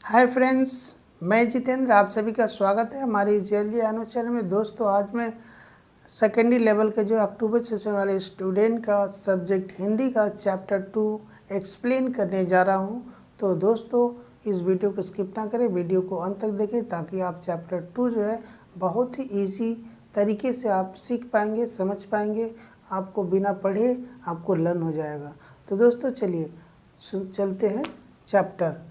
Hi friends, मैं जितेंद्र, आप सभी का स्वागत है हमारी इस जेएलजी अनु चैनल में। दोस्तों, आज मैं सेकेंडरी लेवल के जो अक्टूबर सेशन वाले स्टूडेंट का सब्जेक्ट हिंदी का चैप्टर 2 एक्सप्लेन करने जा रहा हूं। तो दोस्तों, इस वीडियो को स्किप ना करें, वीडियो को अंत तक देखें ताकि आप चैप्टर 2 जो है बहुत ही ईजी तरीके से आप सीख पाएंगे, समझ पाएंगे। आपको बिना पढ़े आपको लर्न हो जाएगा। तो दोस्तों चलिए चलते हैं चैप्टर।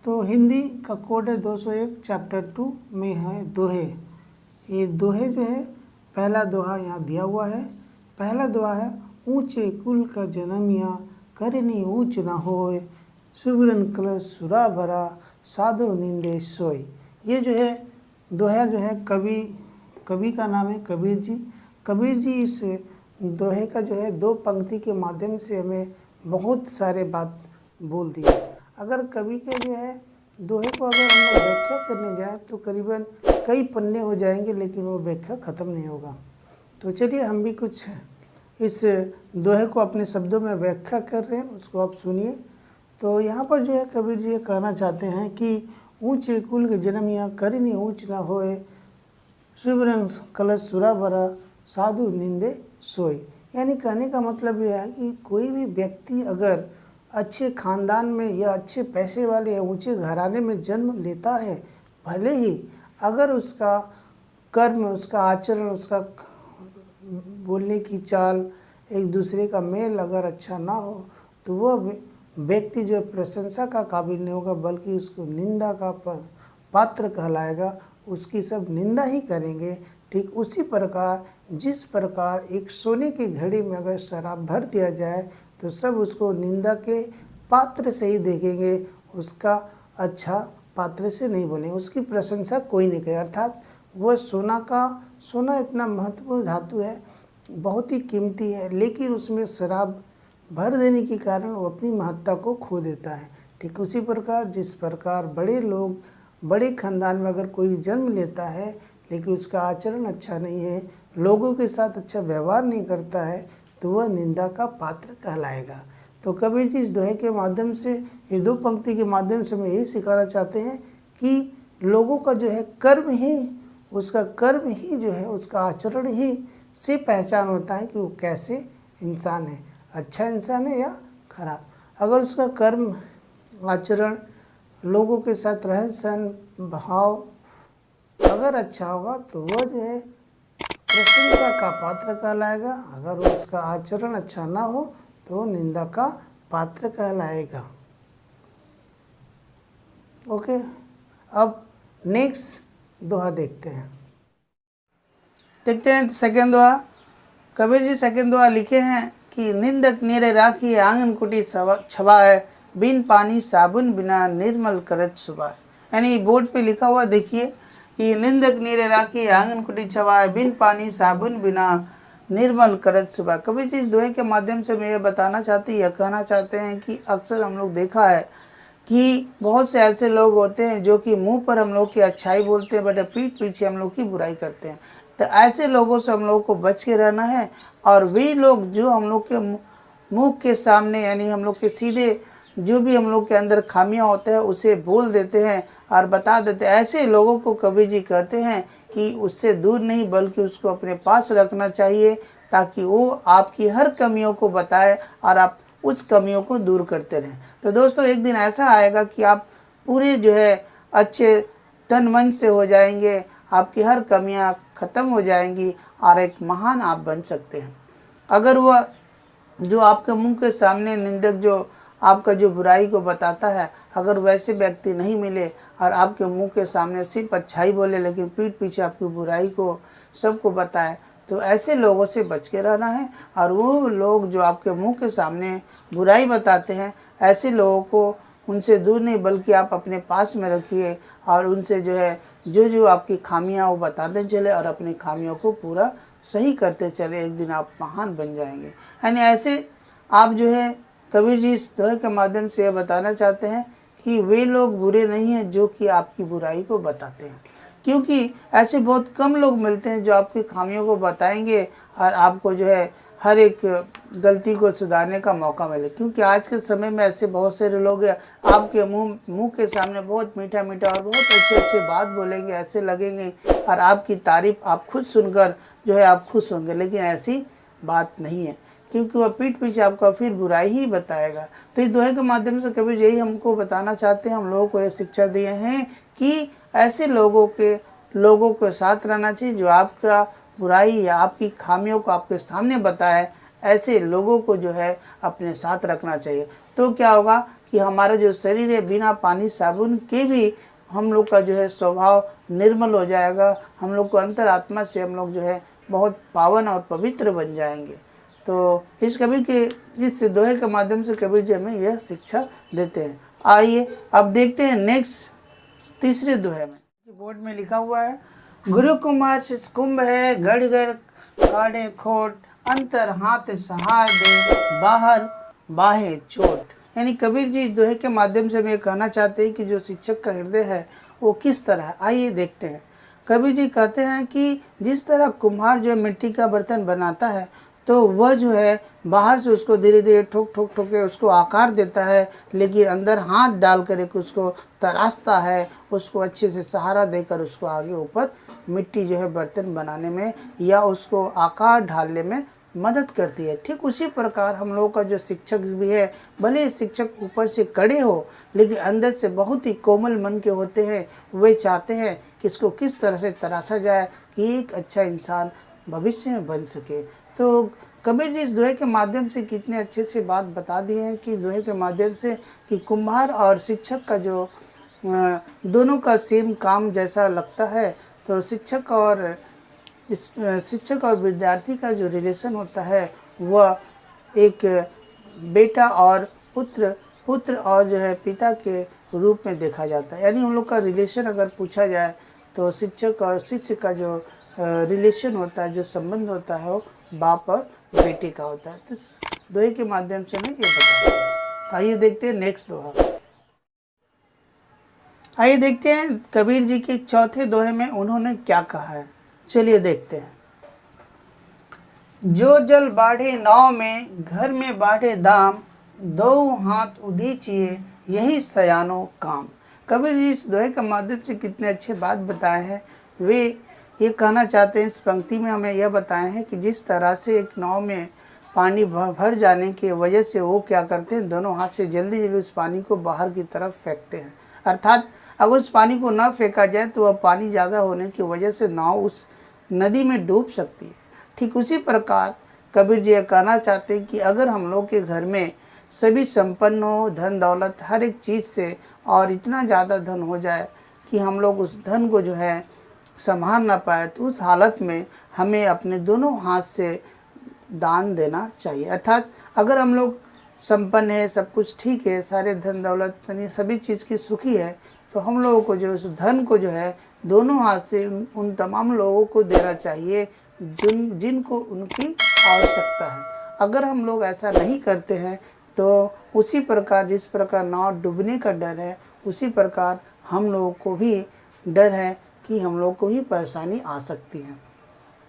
तो हिंदी का कोड है 201। चैप्टर 2 में है दोहे। ये दोहे जो है, पहला दोहा यहाँ दिया हुआ है। पहला दोहा है, ऊंचे कुल का जन्मिया करनी ऊंच न होए, सुबरन कलश सुरा भरा साधो निंदे सोई। ये जो है दोहा जो है कवि का नाम है कबीर जी। कबीर जी इस दोहे का जो है 2 पंक्ति के माध्यम से हमें बहुत सारे बात बोल दिए। अगर कवि के जो है दोहे को अगर हम लोग व्याख्या करने जाएँ तो करीबन कई पन्ने हो जाएंगे, लेकिन वो व्याख्या ख़त्म नहीं होगा। तो चलिए हम भी कुछ इस दोहे को अपने शब्दों में व्याख्या कर रहे हैं, उसको आप सुनिए। तो यहाँ पर जो है कबीर जी ये कहना चाहते हैं कि ऊँचे कुल के जन्मिया करनी ऊँच न होए, सुबरन कलश सुरा भरा साधु निंदे सोई। यानी कहने का मतलब यह है कि कोई भी व्यक्ति अगर अच्छे ख़ानदान में या अच्छे पैसे वाले या ऊंचे घराने में जन्म लेता है, भले ही अगर उसका कर्म, उसका आचरण, उसका बोलने की चाल, एक दूसरे का मेल अगर अच्छा ना हो, तो वह व्यक्ति जो प्रशंसा का काबिल नहीं होगा, बल्कि उसको निंदा का पात्र कहलाएगा। उसकी सब निंदा ही करेंगे। ठीक उसी प्रकार जिस प्रकार एक सोने की घड़ी में अगर शराब भर दिया जाए तो सब उसको निंदा के पात्र से ही देखेंगे, उसका अच्छा पात्र से नहीं बोलेंगे, उसकी प्रशंसा कोई नहीं करे। अर्थात वह सोना इतना महत्वपूर्ण धातु है, बहुत ही कीमती है, लेकिन उसमें शराब भर देने के कारण वो अपनी महत्ता को खो देता है। ठीक उसी प्रकार जिस प्रकार बड़े लोग, बड़े खानदान में अगर कोई जन्म लेता है लेकिन उसका आचरण अच्छा नहीं है, लोगों के साथ अच्छा व्यवहार नहीं करता है, तो वह निंदा का पात्र कहलाएगा। तो कबीर जी इस दोहे के माध्यम से, ये 2 पंक्ति के माध्यम से हमें यही सिखाना चाहते हैं कि लोगों का जो है कर्म ही जो है, उसका आचरण ही से पहचान होता है कि वो कैसे इंसान है, अच्छा इंसान है या खराब। अगर उसका कर्म, आचरण, लोगों के साथ रहन सहन, भाव अगर अच्छा होगा तो वह जो है प्रशंसा का पात्र कहलाएगा। अगर उसका आचरण अच्छा ना हो तो वो निंदा का पात्र कहलाएगा। ओके, अब नेक्स्ट दोहा देखते हैं। सेकेंड दोहा। कबीर जी सेकेंड दोहा लिखे हैं कि निंदक नेरे राखी आंगन कुटी छवाए, बिन पानी साबुन बिना निर्मल करत सुबाए। यानी बोर्ड पे लिखा हुआ देखिए कि निंदक नीरे राखी आंगन कुटी छवाए, बिन पानी साबुन बिना निर्मल करत सुबह। कबीर जी इस दोहे के माध्यम से मैं ये बताना चाहती या कहना चाहते हैं कि अक्सर हम लोग देखा है कि बहुत से ऐसे लोग होते हैं जो कि मुंह पर हम लोग की अच्छाई बोलते हैं, बट पीठ पीछे हम लोग की बुराई करते हैं। तो ऐसे लोगों से हम लोग को बच के रहना है। और वे लोग जो हम लोग के मुंह के सामने, यानी हम लोग के सीधे जो भी हम लोग के अंदर खामियां होते हैं उसे बोल देते हैं और बता देते हैं, ऐसे लोगों को कबीर जी कहते हैं कि उससे दूर नहीं बल्कि उसको अपने पास रखना चाहिए, ताकि वो आपकी हर कमियों को बताए और आप उस कमियों को दूर करते रहें। तो दोस्तों, एक दिन ऐसा आएगा कि आप पूरे जो है अच्छे तन मन से हो जाएंगे, आपकी हर कमियां ख़त्म हो जाएंगी और एक महान आप बन सकते हैं। अगर वह जो आपके मुंह के सामने निंदक जो आपका जो बुराई को बताता है, अगर वैसे व्यक्ति नहीं मिले और आपके मुंह के सामने सिर्फ अच्छाई बोले लेकिन पीठ पीछे आपकी बुराई को सबको बताए, तो ऐसे लोगों से बच के रहना है। और वो लोग जो आपके मुंह के सामने बुराई बताते हैं, ऐसे लोगों को उनसे दूर नहीं बल्कि आप अपने पास में रखिए और उनसे जो है जो आपकी खामियां वो बताते चले और अपनी खामियों को पूरा सही करते चले। एक दिन आप महान बन जाएंगे। यानी ऐसे आप जो है कबीर जी इस दोहे के माध्यम से यह बताना चाहते हैं कि वे लोग बुरे नहीं हैं जो कि आपकी बुराई को बताते हैं। क्योंकि ऐसे बहुत कम लोग मिलते हैं जो आपकी खामियों को बताएंगे और आपको जो है हर एक गलती को सुधारने का मौका मिले। क्योंकि आज के समय में ऐसे बहुत सारे लोग हैं, आपके मुंह के सामने बहुत मीठा मीठा और बहुत अच्छे अच्छे बात बोलेंगे, ऐसे लगेंगे और आपकी तारीफ आप खुद सुनकर जो है आप खुश होंगे, लेकिन ऐसी बात नहीं है, क्योंकि वह पीठ पीछे आपका फिर बुराई ही बताएगा। तो इस दोहे के माध्यम से कबीर यही हमको बताना चाहते हैं, हम लोगों को ये शिक्षा दिए हैं कि ऐसे लोगों के साथ रहना चाहिए जो आपका बुराई या आपकी खामियों को आपके सामने बताए। ऐसे लोगों को जो है अपने साथ रखना चाहिए। तो क्या होगा कि हमारा जो शरीर है बिना पानी साबुन के भी हम लोग का जो है स्वभाव निर्मल हो जाएगा, हम लोग को अंतरात्मा से हम लोग जो है बहुत पावन और पवित्र बन जाएंगे। तो इस कबीर के इस दोहे के माध्यम से कबीर जी हमें यह शिक्षा देते हैं। आइए अब देखते हैं नेक्स्ट तीसरे दोहे में। बोर्ड में लिखा हुआ है, गुरु कुमार शिष कुंभ है, गढ़ घर काढ़े खोट, अंतर हाथ सहार दे, बाहर बाहे चोट। यानी कबीर जी दोहे के माध्यम से हमें कहना चाहते हैं कि जो शिक्षक का हृदय है वो किस तरह है। आइए देखते हैं। कबीर जी कहते हैं कि जिस तरह कुम्हार जो मिट्टी का बर्तन बनाता है तो वह जो है बाहर से उसको धीरे धीरे ठोक ठोक ठोक के उसको आकार देता है, लेकिन अंदर हाथ डाल कर एक उसको तराशता है, उसको अच्छे से सहारा देकर उसको आगे ऊपर मिट्टी जो है बर्तन बनाने में या उसको आकार ढालने में मदद करती है। ठीक उसी प्रकार हम लोगों का जो शिक्षक भी है, भले शिक्षक ऊपर से कड़े हो लेकिन अंदर से बहुत ही कोमल मन के होते हैं। वे चाहते हैं कि इसको किस तरह से तराशा जाए कि एक अच्छा इंसान भविष्य में बन सके। तो कबीर जी इस दोहे के माध्यम से कितने अच्छे से बात बता दिए हैं कि दोहे के माध्यम से कि कुम्हार और शिक्षक का जो दोनों का सेम काम जैसा लगता है, तो शिक्षक और विद्यार्थी का जो रिलेशन होता है वह एक बेटा और पुत्र और जो है पिता के रूप में देखा जाता है। यानी उन लोग का रिलेशन अगर पूछा जाए तो शिक्षक और शिष्य का जो रिलेशन होता है, जो संबंध होता है वो बाप और बेटे का होता है। तो दोहे के माध्यम से हमें ये बताया। आइए देखते हैं नेक्स्ट दोहा। आइए देखते हैं कबीर जी के चौथे दोहे में उन्होंने क्या कहा है। चलिए देखते हैं। जो जल बाढ़े नाव में, घर में बाढ़े दाम, दो हाथ उधीचिए यही सयानो काम। कबीर जी इस दोहे के माध्यम से कितने अच्छे बात बताए हैं। वे ये कहना चाहते हैं, इस पंक्ति में हमें यह बताए हैं कि जिस तरह से एक नाव में पानी भर जाने की वजह से वो क्या करते हैं, दोनों हाथ से जल्दी जल्दी उस पानी को बाहर की तरफ फेंकते हैं। अर्थात अगर उस पानी को न फेंका जाए तो वह पानी ज़्यादा होने की वजह से नाव उस नदी में डूब सकती है। ठीक उसी प्रकार कबीर जी यह कहना चाहते हैं कि अगर हम लोग के घर में सभी संपन्न हो, धन दौलत हर एक चीज़ से, और इतना ज़्यादा धन हो जाए कि हम लोग उस धन को जो है संभाल ना पाए, तो उस हालत में हमें अपने दोनों हाथ से दान देना चाहिए। अर्थात अगर हम लोग संपन्न है, सब कुछ ठीक है, सारे धन दौलत यानी सभी चीज़ की सुखी है, तो हम लोगों को जो उस धन को जो है दोनों हाथ से उन तमाम लोगों को देना चाहिए जिनको उनकी आवश्यकता है। अगर हम लोग ऐसा नहीं करते हैं तो उसी प्रकार जिस प्रकार नाव डूबने का डर है, उसी प्रकार हम लोगों को भी डर है कि हम लोग को भी परेशानी आ सकती है।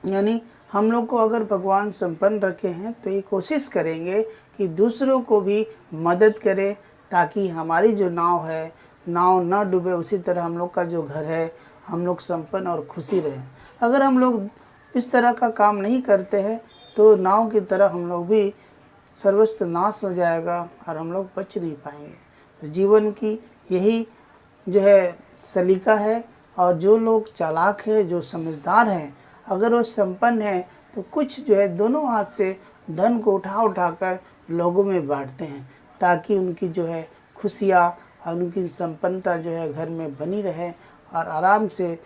यानी हम लोग को अगर भगवान संपन्न रखे हैं तो ये कोशिश करेंगे कि दूसरों को भी मदद करें, ताकि हमारी जो नाव है नाव न डूबे। उसी तरह हम लोग का जो घर है, हम लोग संपन्न और खुशी रहें। अगर हम लोग इस तरह का काम नहीं करते हैं तो नाव की तरह हम लोग भी सर्वस्व नाश हो जाएगा और हम लोग बच नहीं पाएंगे। तो जीवन की यही जो है सलीका है, और जो लोग चालाक है, जो समझदार हैं, अगर वो संपन्न है तो कुछ जो है दोनों हाथ से धन को उठा कर लोगों में बांटते हैं, ताकि उनकी जो है खुशियाँ और उनकी संपन्नता जो है घर में बनी रहे और आराम से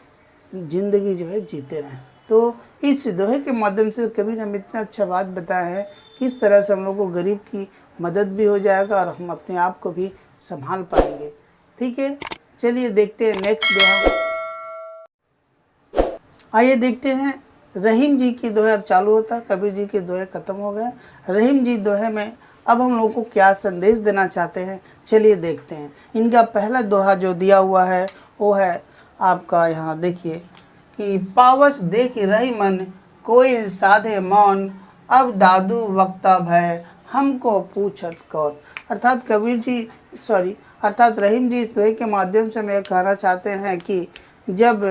ज़िंदगी जो है जीते रहें। तो इस दोहे के माध्यम से कबीर ने इतना अच्छा बात बताया है कि इस तरह से हम लोग को गरीब की मदद भी हो जाएगा और हम अपने आप को भी संभाल पाएंगे। ठीक है, चलिए देखते हैं नेक्स्ट दोहा। आइए देखते हैं रहीम जी की दोहे। अब चालू होता है, कबीर जी के दोहे खत्म हो गए। रहीम जी दोहे में अब हम लोगों को क्या संदेश देना चाहते हैं, चलिए देखते हैं। इनका पहला दोहा जो दिया हुआ है वो है आपका, यहाँ देखिए, कि पावस देख रही मन कोयल साधे मौन, अब दादू वक्ता भय हमको पूछत कौन। अर्थात कबीर जी अर्थात रहीम जी इस दोहे के माध्यम से मैं कहना चाहते हैं कि जब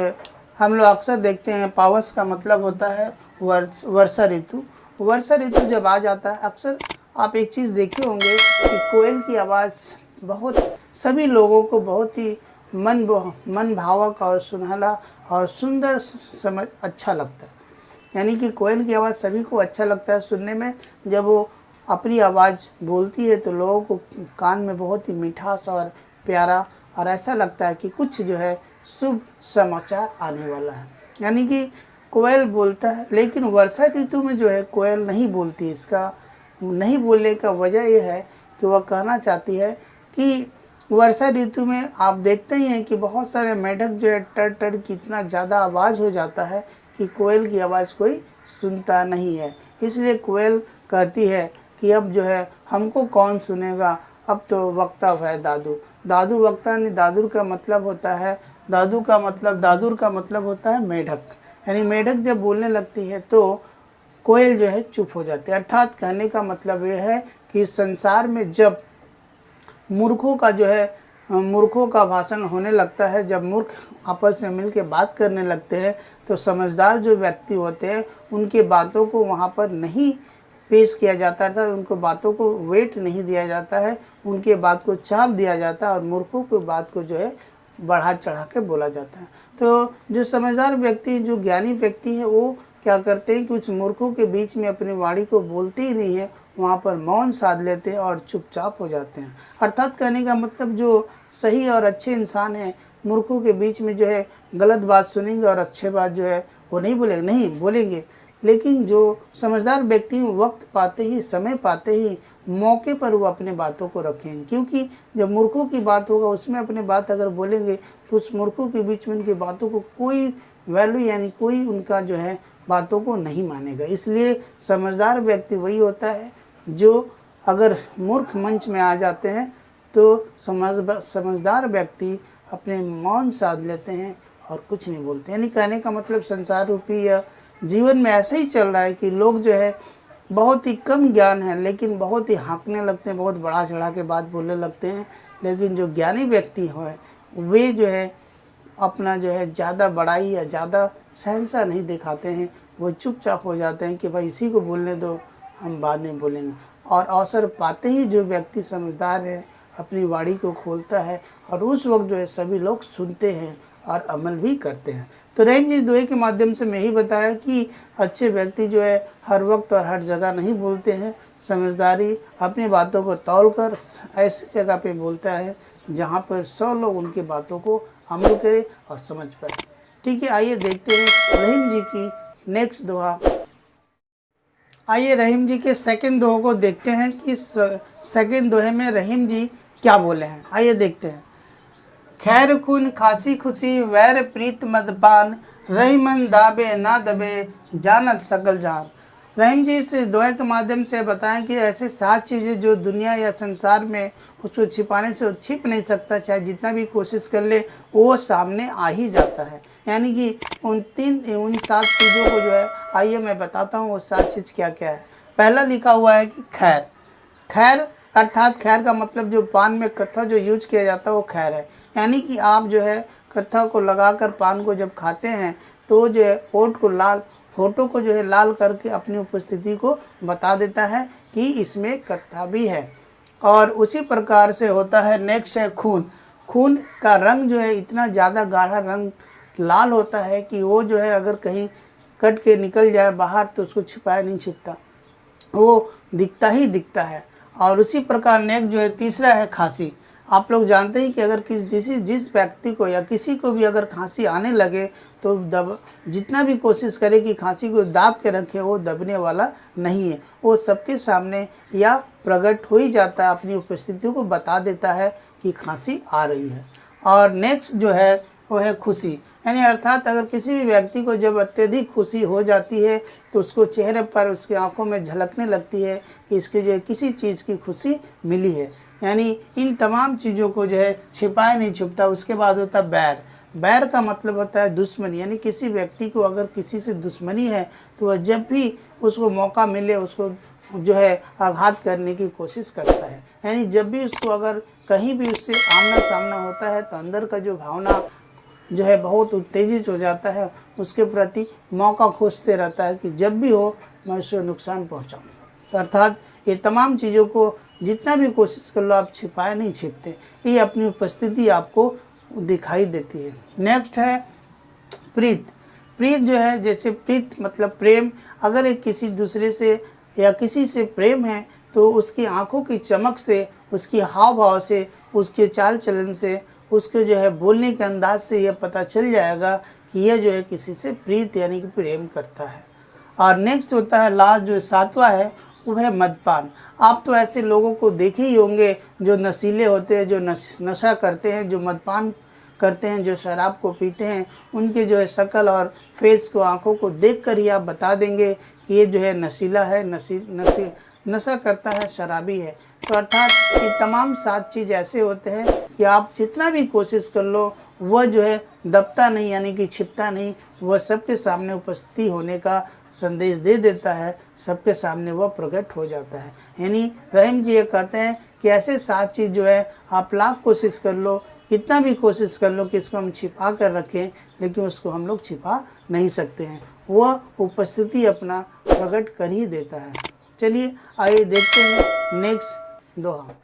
हम लोग अक्सर देखते हैं, पावस का मतलब होता है वर्षा ऋतु। वर्षा ऋतु जब आ जाता है, अक्सर आप एक चीज़ देखे होंगे कि कोयल की आवाज़ बहुत सभी लोगों को बहुत ही मन भावक और सुनहला और सुंदर समझ अच्छा लगता है। यानी कि कोयल की आवाज़ सभी को अच्छा लगता है सुनने में। जब वो अपनी आवाज़ बोलती है तो लोगों को कान में बहुत ही मिठास और प्यारा और ऐसा लगता है कि कुछ जो है शुभ समाचार आने वाला है। यानी कि कोयल बोलता है, लेकिन वर्षा ऋतु में जो है कोयल नहीं बोलती। इसका नहीं बोलने का वजह यह है कि वह कहना चाहती है कि वर्षा ऋतु में आप देखते ही हैं कि बहुत सारे मेढक जो है टर की इतना ज़्यादा आवाज़ हो जाता है कि कोयल की आवाज़ कोई सुनता नहीं है। इसलिए कोयल कहती है कि अब जो है हमको कौन सुनेगा, अब तो वक्ता है दादू। दादू वक्ता नहीं, दादुर का मतलब होता है मेढक। यानी मेढक जब बोलने लगती है तो कोयल जो है चुप हो जाती है। अर्थात कहने का मतलब यह है कि संसार में जब मूर्खों का भाषण होने लगता है, जब मूर्ख आपस में मिल के बात करने लगते हैं तो समझदार जो व्यक्ति होते हैं उनके बातों को वहाँ पर नहीं पेश किया जाता था, उनको बातों को वेट नहीं दिया जाता है, उनके बात को चाप दिया जाता है और मूर्खों की बात को जो है बढ़ा चढ़ा के बोला जाता है। तो जो समझदार व्यक्ति, जो ज्ञानी व्यक्ति है, वो क्या करते हैं कि उस मूर्खों के बीच में अपनी वाणी को बोलते ही नहीं है, वहाँ पर मौन साध लेते हैं और चुपचाप हो जाते हैं। अर्थात कहने का मतलब जो सही और अच्छे इंसान हैं, मूर्खों के बीच में जो है गलत बात सुनेंगे और अच्छे बात जो है वो नहीं बोलेंगे। लेकिन जो समझदार व्यक्ति वक्त पाते ही, समय पाते ही, मौके पर वो अपने बातों को रखेंगे। क्योंकि जब मूर्खों की बात होगा उसमें अपने बात अगर बोलेंगे तो उस मूर्खों के बीच में उनकी बातों को कोई वैल्यू यानी कोई उनका जो है बातों को नहीं मानेगा। इसलिए समझदार व्यक्ति वही होता है जो अगर मूर्ख मंच में आ जाते हैं तो समझदार व्यक्ति अपने मौन साध लेते हैं और कुछ नहीं बोलते। यानी कहने का मतलब संसार रूपी या जीवन में ऐसा ही चल रहा है कि लोग जो है बहुत ही कम ज्ञान है लेकिन बहुत ही हाँकने लगते हैं, बहुत बड़ा चढ़ा के बात बोलने लगते हैं। लेकिन जो ज्ञानी व्यक्ति है वे जो है अपना जो है ज़्यादा बड़ाई या ज़्यादा सहनसा नहीं दिखाते हैं, वो चुपचाप हो जाते हैं कि भाई इसी को बोलने दो, हम बाद में बोलेंगे। और अवसर पाते ही जो व्यक्ति समझदार है अपनी वाणी को खोलता है और उस वक्त जो है सभी लोग सुनते हैं और अमल भी करते हैं। तो रहीम जी दोहे के माध्यम से मैं ही बताया कि अच्छे व्यक्ति जो है हर वक्त और हर जगह नहीं बोलते हैं। समझदारी अपनी बातों को तौलकर ऐसी जगह पे बोलता है जहाँ पर 100 लोग उनकी बातों को अमल करें और समझ पाए। ठीक है, आइए देखते हैं रहीम जी की नेक्स्ट दोहा। आइए रहीम जी के सेकंड दोहे को देखते हैं कि सेकंड दोहे में रहीम जी क्या बोले हैं। आइए देखते हैं। खैर खून खासी खुशी वैर प्रीत मदपान, रही मन दाबे ना दबे जानत सकल जान। रहीम जी इस दोहे के माध्यम से बताएं कि ऐसे 7 चीज़ें जो दुनिया या संसार में उसको छिपाने से छिप नहीं सकता, चाहे जितना भी कोशिश कर ले वो सामने आ ही जाता है। यानी कि उन 7 चीज़ों को जो है आइए मैं बताता हूँ वो 7 चीज़ क्या क्या है। पहला लिखा हुआ है कि खैर अर्थात खैर का मतलब जो पान में कत्था जो यूज किया जाता है वो खैर है। यानी कि आप जो है कत्था को लगाकर पान को जब खाते हैं तो जो है होठों को जो है लाल करके अपनी उपस्थिति को बता देता है कि इसमें कत्था भी है। और उसी प्रकार से होता है नेक्स्ट है खून का रंग जो है इतना ज़्यादा गाढ़ा रंग लाल होता है कि वो जो है अगर कहीं कट के निकल जाए बाहर तो उसको छिपाया नहीं छिपता, वो दिखता ही दिखता है। और उसी प्रकार नेक्स्ट जो है तीसरा है खांसी। आप लोग जानते हैं कि अगर जिस व्यक्ति को या किसी को भी अगर खांसी आने लगे तो जितना भी कोशिश करे कि खांसी को दाब के रखे वो दबने वाला नहीं है, वो सबके सामने या प्रकट हो ही जाता है, अपनी उपस्थिति को बता देता है कि खांसी आ रही है। और नेक्स्ट जो है वो है खुशी। यानी अर्थात अगर किसी भी व्यक्ति को जब अत्यधिक खुशी हो जाती है तो उसको चेहरे पर उसकी आंखों में झलकने लगती है कि इसके जो है किसी चीज़ की खुशी मिली है। यानी इन तमाम चीज़ों को जो है छिपाए नहीं छुपता। उसके बाद होता बैर का मतलब होता है दुश्मनी, यानी किसी व्यक्ति को अगर किसी से दुश्मनी है तो वह जब भी उसको मौका मिले उसको जो है आघात करने की कोशिश करता है। यानी जब भी उसको अगर कहीं भी उससे आमना सामना होता है तो अंदर का जो भावना जो है बहुत उत्तेजित हो जाता है, उसके प्रति मौका खोजते रहता है कि जब भी हो मैं उसे नुकसान पहुंचाऊं। तो अर्थात ये तमाम चीज़ों को जितना भी कोशिश कर लो आप छिपाए नहीं छिपते, ये अपनी उपस्थिति आपको दिखाई देती है। नेक्स्ट है प्रीत। प्रीत जो है, जैसे प्रीत मतलब प्रेम, अगर एक किसी दूसरे से या किसी से प्रेम है तो उसकी आंखों की चमक से, उसकी हाव भाव से, उसके चाल चलन से, उसके जो है बोलने के अंदाज से यह पता चल जाएगा कि यह जो है किसी से प्रीत यानी कि प्रेम करता है। और नेक्स्ट होता है लास्ट, जो सातवां है वो है मद्यपान। आप तो ऐसे लोगों को देखे ही होंगे जो नशीले होते हैं, जो नशा करते हैं, जो मद्यपान करते हैं, जो शराब को पीते हैं। उनके जो है शक्ल और फेस को, आंखों को देखकर ही आप बता देंगे कि ये जो है नशीला है, नशा करता है, शराबी है। तो अर्थात ये तमाम 7 चीज़ ऐसे होते हैं कि आप जितना भी कोशिश कर लो वह जो है दबता नहीं, यानी कि छिपता नहीं, वह सबके सामने उपस्थिति होने का संदेश दे देता है, सबके सामने वह प्रकट हो जाता है। यानी रहीम जी ये कहते हैं कि ऐसे 7 चीज़ जो है आप लाख कोशिश कर लो, कितना भी कोशिश कर लो कि इसको हम छिपा कर रखें, लेकिन उसको हम लोग छिपा नहीं सकते हैं, वह उपस्थिति अपना प्रकट कर ही देता है। चलिए आइए देखते हैं नेक्स्ट दोहा।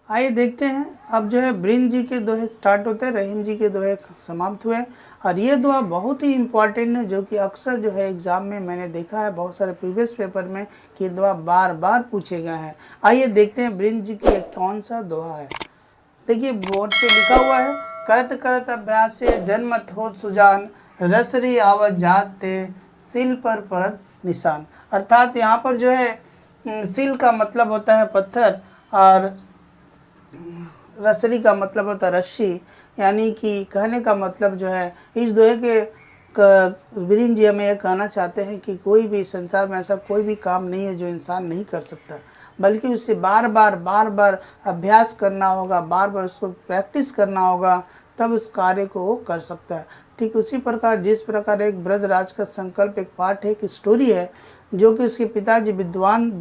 आइए देखते हैं अब जो है ब्रिन जी के दोहे स्टार्ट होते हैं, रहीम जी के दोहे समाप्त हुए। और ये दोहा बहुत ही इम्पॉर्टेंट है, जो कि अक्सर जो है एग्ज़ाम में मैंने देखा है बहुत सारे प्रीवियस पेपर में कि दोहा बार बार पूछे गए हैं। आइए देखते हैं ब्रिन जी की कौन सा दोहा है। देखिए बोर्ड पे लिखा हुआ है, करत करत अभ्यास से जन्मत होत सुजान, रसरी आवत जात ते सिल पर परत निशान। अर्थात यहाँ पर जो है सिल का मतलब होता है पत्थर और रसरी का मतलब होता है रस्सी। यानी कि कहने का मतलब जो है इस दोहे के ब्रिन जी हमें यह कहना चाहते हैं कि कोई भी संसार में ऐसा कोई भी काम नहीं है जो इंसान नहीं कर सकता, बल्कि उसे बार बार अभ्यास करना होगा, बार बार उसको प्रैक्टिस करना होगा, तब उस कार्य को वो कर सकता है। ठीक उसी प्रकार जिस प्रकार एक ब्रजराज का संकल्प एक पाठ है, एक स्टोरी है, जो कि उसके पिताजी विद्वान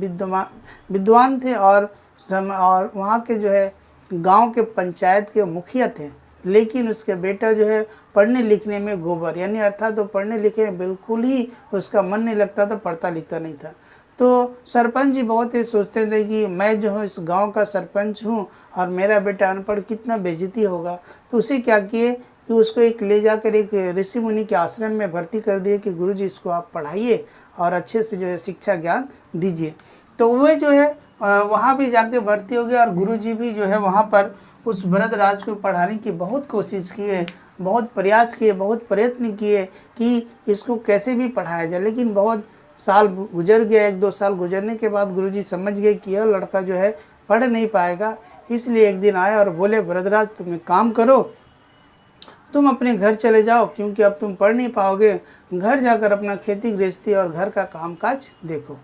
थे और वहाँ के जो है गांव के पंचायत के मुखिया थे, लेकिन उसके बेटा जो है पढ़ने लिखने में गोबर, यानी अर्थात तो पढ़ने लिखने में बिल्कुल ही उसका मन नहीं लगता था, पढ़ता लिखता नहीं था। तो सरपंच जी बहुत ही सोचते थे कि मैं जो हूँ इस गांव का सरपंच हूँ और मेरा बेटा अनपढ़, कितना बेइज्जती होगा। तो उसे क्या किए कि उसको एक ले जाकर एक ऋषि मुनि के आश्रम में भर्ती कर दिए कि गुरुजी इसको आप पढ़ाइए और अच्छे से जो है शिक्षा ज्ञान दीजिए। तो वह जो है वहाँ भी जाके भर्ती हो गया और गुरुजी भी जो है वहाँ पर उस भरतराज को पढ़ाने की बहुत कोशिश किए, बहुत प्रयास किए, बहुत प्रयत्न किए कि इसको कैसे भी पढ़ाया जाए। लेकिन बहुत साल गुजर गया, 1-2 साल गुजरने के बाद गुरुजी समझ गए कि यह लड़का जो है पढ़ नहीं पाएगा। इसलिए एक दिन आए और बोले, भरतराज तुम एक काम करो, तुम अपने घर चले जाओ, क्योंकि अब तुम पढ़ नहीं पाओगे, घर जाकर अपना खेती गृहस्थी और घर का कामकाज देखो।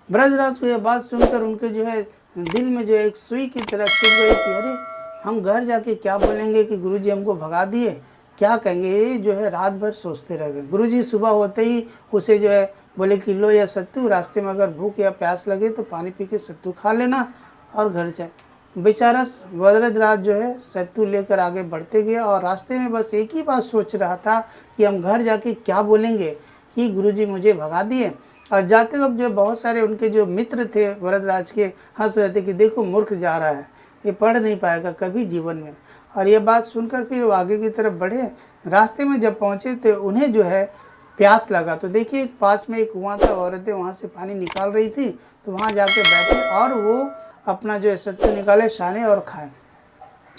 ब्रजराज को यह बात सुनकर उनके जो है दिल में जो है एक सुई की तरह चुभ गई कि अरे हम घर जाके क्या बोलेंगे कि गुरुजी हमको भगा दिए, क्या कहेंगे। ये जो है रात भर सोचते रह गए। गुरुजी सुबह होते ही उसे जो है बोले कि लो या सत्तू, रास्ते में अगर भूख या प्यास लगे तो पानी पी के सत्तू खा लेना और घर जाए। बेचारा ब्रजराज जो है सत्तू लेकर आगे बढ़ते गया और रास्ते में बस एक ही बात सोच रहा था कि हम घर जाके क्या बोलेंगे कि गुरुजी मुझे भगा दिए। और जाते वक्त जो बहुत सारे उनके जो मित्र थे वरदराज के हंस रहे थे कि देखो मूर्ख जा रहा है, ये पढ़ नहीं पाएगा कभी जीवन में। और ये बात सुनकर फिर वो आगे की तरफ बढ़े। रास्ते में जब पहुँचे तो उन्हें जो है प्यास लगा। तो देखिए पास में एक कुआं था, औरतें वहाँ से पानी निकाल रही थी, तो वहाँ जाके बैठे और वो अपना जो है सत्तू निकाले, छाने और खाए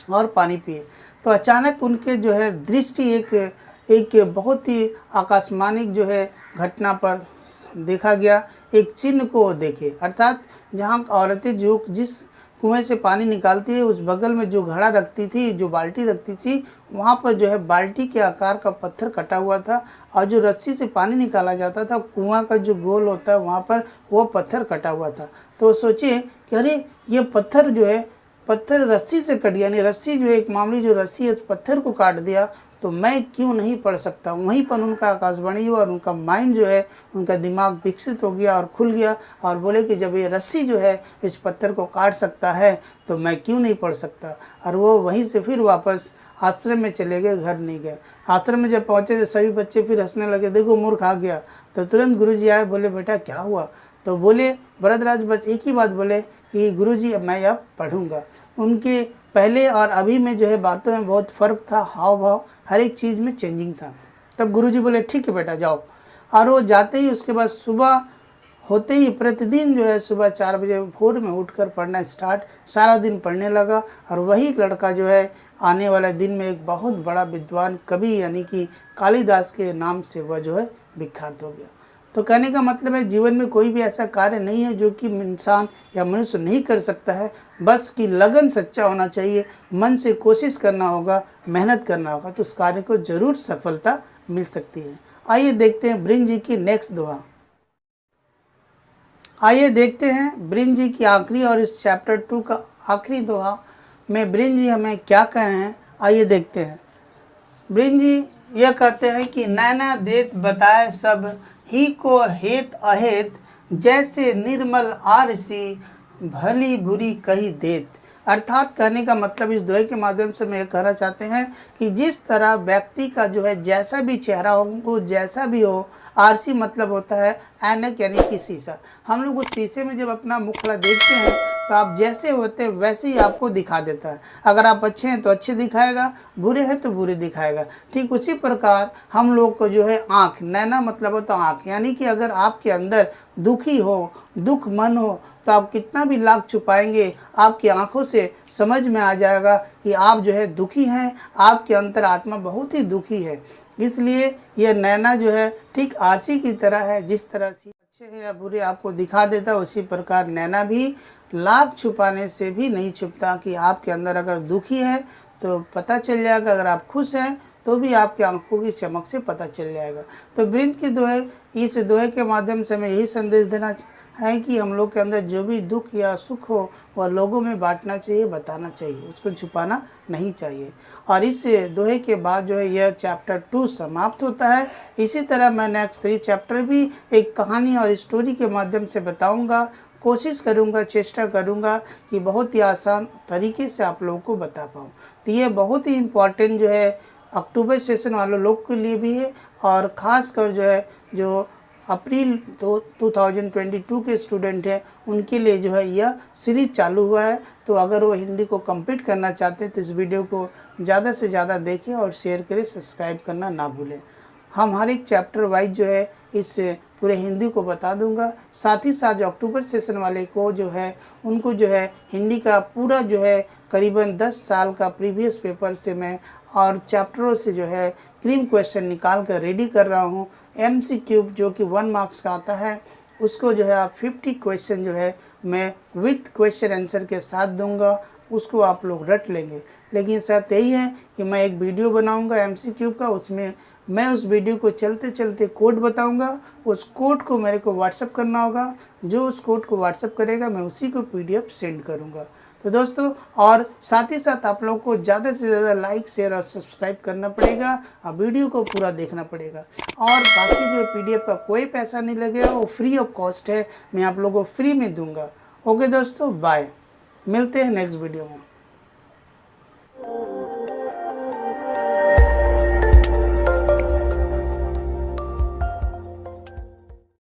और पानी पिए। तो अचानक उनके जो है दृष्टि एक बहुत ही आकाशमानिक जो है घटना पर देखा गया। एक चिन्ह को देखे, अर्थात जहाँ औरतें जो जिस कुएं से पानी निकालती है उस बगल में जो घड़ा रखती थी, जो बाल्टी रखती थी, वहाँ पर जो है बाल्टी के आकार का पत्थर कटा हुआ था और जो रस्सी से पानी निकाला जाता था कुआं का जो गोल होता है वहाँ पर वो पत्थर कटा हुआ था। तो सोचिए कि अरे ये पत्थर जो है, पत्थर रस्सी से कट गया, यानी रस्सी जो एक मामूली जो रस्सी है उस पत्थर को काट दिया। तो मैं क्यों नहीं पढ़ सकता। वहीं पर उनका आकाशवाणी हुआ और उनका माइंड जो है, उनका दिमाग विकसित हो गया और खुल गया और बोले कि जब ये रस्सी जो है इस पत्थर को काट सकता है तो मैं क्यों नहीं पढ़ सकता। और वो वहीं से फिर वापस आश्रम में चले गए, घर नहीं गए। आश्रम में जब पहुँचे तो सभी बच्चे फिर हंसने लगे, देखो मूर्ख आ गया। तो तुरंत गुरुजी आए, बोले बेटा क्या हुआ। तो बोले भरद्वाज बस एक ही बात बोले कि गुरुजी मैं अब पढ़ूंगा। उनके पहले और अभी में जो है बातों में बहुत फ़र्क था, हाव भाव हर एक चीज़ में चेंजिंग था। तब गुरुजी बोले ठीक है बेटा जाओ। और वो जाते ही उसके बाद सुबह होते ही प्रतिदिन जो है सुबह 4 बजे भोर में उठकर पढ़ना स्टार्ट, सारा दिन पढ़ने लगा। और वही लड़का जो है आने वाले दिन में एक बहुत बड़ा विद्वान कवि यानी कि कालिदास के नाम से वह जो है विख्यात हो गया। तो कहने का मतलब है जीवन में कोई भी ऐसा कार्य नहीं है जो कि इंसान या मनुष्य नहीं कर सकता है, बस कि लगन सच्चा होना चाहिए, मन से कोशिश करना होगा, मेहनत करना होगा, तो उस कार्य को ज़रूर सफलता मिल सकती है। आइए देखते हैं ब्रिंज जी की नेक्स्ट दुआ। आइए देखते हैं ब्रिंज जी की आखिरी और इस चैप्टर 2 का आखिरी दोहा में ब्रिंज जी हमें क्या कहे हैं। आइए देखते हैं। ब्रिंज जी यह कहते हैं कि नैना देत बताए सब ही को हेत अहेत, जैसे निर्मल आरसी भली बुरी कही देत। अर्थात कहने का मतलब इस दोहे के माध्यम से मैं ये कहना चाहते हैं कि जिस तरह व्यक्ति का जो है जैसा भी चेहरा हो, वो जैसा भी हो, आरसी मतलब होता है ऐनक यानी कि शीशा। हम लोग उस शीशे में जब अपना मुखड़ा देखते हैं तो आप जैसे होते हैं वैसे ही आपको दिखा देता है। अगर आप अच्छे हैं तो अच्छे दिखाएगा, बुरे हैं तो बुरे दिखाएगा। ठीक उसी प्रकार हम लोग को जो है आँख, नैना मतलब होता है आँख, यानी कि अगर आपके अंदर दुखी हो, दुख मन हो, तो आप कितना भी लाख छुपाएंगे, आपकी आंखों से समझ में आ जाएगा कि आप जो है दुखी हैं, आपके अंतर आत्मा बहुत ही दुखी है। इसलिए यह नैना जो है ठीक आरसी की तरह है, जिस तरह से अच्छे हैं या बुरे आपको दिखा देता है, उसी प्रकार नैना भी लाख छुपाने से भी नहीं छुपता कि आपके अंदर अगर दुखी है तो पता चल जाएगा, अगर आप खुश हैं तो भी आपकी आंखों की चमक से पता चल जाएगा। तो ब्रिंज की दोहे, इस दोहे के माध्यम से मैं यही संदेश देना है कि हम लोग के अंदर जो भी दुख या सुख हो वह लोगों में बांटना चाहिए, बताना चाहिए, उसको छुपाना नहीं चाहिए। और इस दोहे के बाद जो है यह चैप्टर 2 समाप्त होता है। इसी तरह मैं नेक्स्ट 3 चैप्टर भी एक कहानी और स्टोरी के माध्यम से बताऊँगा। कोशिश करूँगा, चेष्टा करूँगा कि बहुत ही आसान तरीके से आप लोगों को बता पाऊँ। तो ये बहुत ही इम्पॉर्टेंट जो है अक्टूबर सेशन वालों लोग के लिए भी है, और ख़ास कर जो है जो अप्रैल 2022 के स्टूडेंट हैं उनके लिए जो है यह सीरीज चालू हुआ है। तो अगर वो हिंदी को कंप्लीट करना चाहते हैं तो इस वीडियो को ज़्यादा से ज़्यादा देखें और शेयर करें, सब्सक्राइब करना ना भूलें। हम हर एक चैप्टर वाइज जो है इस पूरे हिंदी को बता दूंगा। साथ ही साथ जो अक्टूबर सेशन वाले को जो है उनको जो है हिंदी का पूरा जो है करीबन 10 साल का प्रीवियस पेपर से मैं और चैप्टरों से जो है क्रीम क्वेश्चन निकाल कर रेडी कर रहा हूँ। MCQ जो कि 1 मार्क्स का आता है, उसको जो है आप 50 क्वेश्चन जो है मैं विथ क्वेश्चन आंसर के साथ दूंगा, उसको आप लोग रट लेंगे। लेकिन शर्त यही है कि मैं एक वीडियो बनाऊंगा MCQ का, उसमें मैं उस वीडियो को चलते चलते कोड बताऊंगा। उस कोड को मेरे को व्हाट्सअप करना होगा, जो उस कोड को व्हाट्सअप करेगा मैं उसी को PDF सेंड करूंगा। तो दोस्तों, और साथ ही साथ आप लोग को ज़्यादा से ज़्यादा लाइक, शेयर और सब्सक्राइब करना पड़ेगा और वीडियो को पूरा देखना पड़ेगा। और बाकी जो PDF का कोई पैसा नहीं लगेगा, वो फ्री ऑफ कॉस्ट है, मैं आप लोगों को फ्री में दूंगा। ओके दोस्तों, बाय, मिलते हैं नेक्स्ट वीडियो में।